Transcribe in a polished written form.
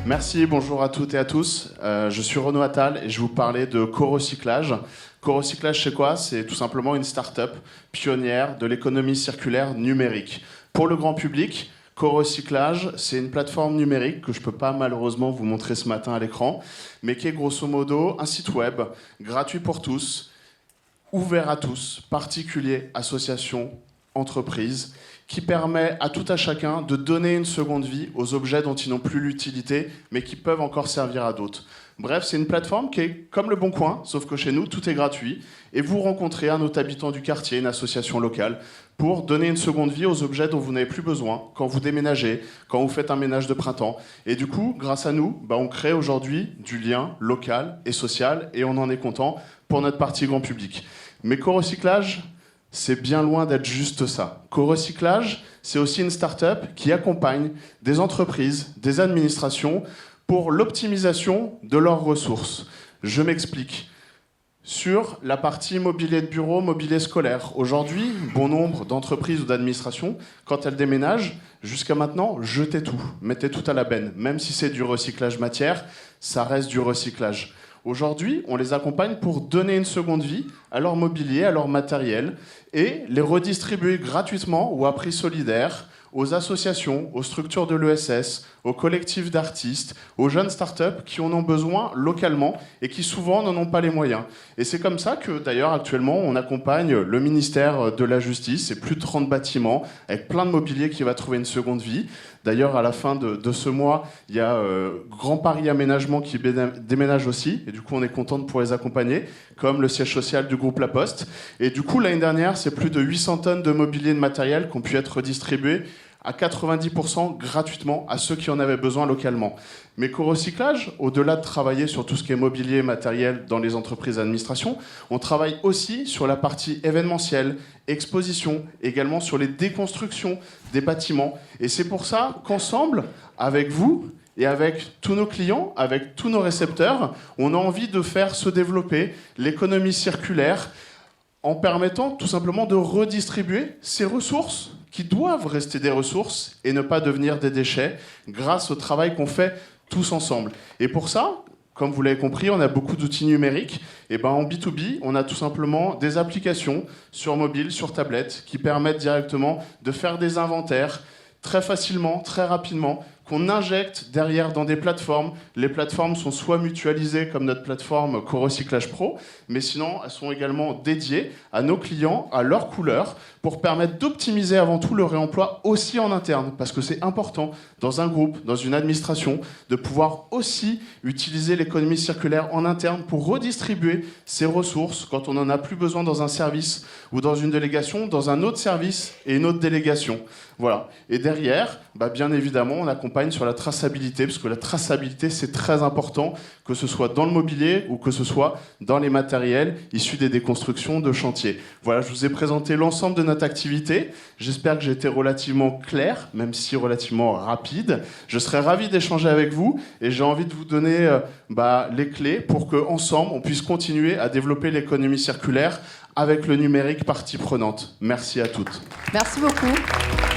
Merci, bonjour à toutes et à tous. Je suis Renaud Attal et je vais vous parler de Corecyclage. Corecyclage, c'est quoi? C'est tout simplement une start-up pionnière de l'économie circulaire numérique. Pour le grand public, Corecyclage, c'est une plateforme numérique que je ne peux pas malheureusement vous montrer ce matin à l'écran, mais qui est grosso modo un site web gratuit pour tous, ouvert à tous, particuliers, associations, entreprises, qui permet à tout à chacun de donner une seconde vie aux objets dont ils n'ont plus l'utilité, mais qui peuvent encore servir à d'autres. Bref, c'est une plateforme qui est comme le Bon Coin, sauf que chez nous, tout est gratuit, et vous rencontrez un autre habitant du quartier, une association locale, pour donner une seconde vie aux objets dont vous n'avez plus besoin, quand vous déménagez, quand vous faites un ménage de printemps. Et du coup, grâce à nous, on crée aujourd'hui du lien local et social, et on en est content pour notre partie grand public. Mais Corecyclage, c'est bien loin d'être juste ça. Corecyclage, c'est aussi une start-up qui accompagne des entreprises, des administrations pour l'optimisation de leurs ressources. Je m'explique. Sur la partie mobilier de bureau, mobilier scolaire, aujourd'hui, bon nombre d'entreprises ou d'administrations, quand elles déménagent, jusqu'à maintenant, jetaient tout, mettaient tout à la benne. Même si c'est du recyclage matière, ça reste du recyclage. Aujourd'hui, on les accompagne pour donner une seconde vie à leur mobilier, à leur matériel, et les redistribuer gratuitement ou à prix solidaire aux associations, aux structures de l'ESS, aux collectifs d'artistes, aux jeunes startups qui en ont besoin localement et qui souvent n'en ont pas les moyens. Et c'est comme ça que d'ailleurs actuellement on accompagne le ministère de la Justice et plus de 30 bâtiments avec plein de mobilier qui va trouver une seconde vie. D'ailleurs à la fin de ce mois, il y a Grand Paris Aménagement qui déménage aussi et du coup on est content de pouvoir les accompagner, comme le siège social du groupe La Poste. Et du coup l'année dernière, c'est plus de 800 tonnes de mobilier et de matériel qui ont pu être redistribués à 90% gratuitement à ceux qui en avaient besoin localement. Mais Corecyclage, au-delà de travailler sur tout ce qui est mobilier et matériel dans les entreprises et administrations, on travaille aussi sur la partie événementielle, exposition, également sur les déconstructions des bâtiments. Et c'est pour ça qu'ensemble, avec vous et avec tous nos clients, avec tous nos récepteurs, on a envie de faire se développer l'économie circulaire en permettant tout simplement de redistribuer ces ressources qui doivent rester des ressources et ne pas devenir des déchets grâce au travail qu'on fait tous ensemble. Et pour ça, comme vous l'avez compris, on a beaucoup d'outils numériques. Et en B2B, on a tout simplement des applications sur mobile, sur tablette, qui permettent directement de faire des inventaires très facilement, très rapidement, qu'on injecte derrière dans des plateformes. Les plateformes sont soit mutualisées comme notre plateforme Corecyclage Pro, mais sinon elles sont également dédiées à nos clients, à leurs couleurs, pour permettre d'optimiser avant tout le réemploi aussi en interne, parce que c'est important dans un groupe, dans une administration, de pouvoir aussi utiliser l'économie circulaire en interne pour redistribuer ces ressources quand on n'en a plus besoin dans un service ou dans une délégation, dans un autre service et une autre délégation. Voilà. Et derrière, bien évidemment, on accompagne sur la traçabilité, parce que la traçabilité, c'est très important, que ce soit dans le mobilier ou que ce soit dans les matériels issus des déconstructions de chantier. Voilà, je vous ai présenté l'ensemble de notre activité. J'espère que j'ai été relativement clair, même si relativement rapide. Je serais ravi d'échanger avec vous et j'ai envie de vous donner les clés pour qu'ensemble, on puisse continuer à développer l'économie circulaire avec le numérique partie prenante. Merci à toutes. Merci beaucoup.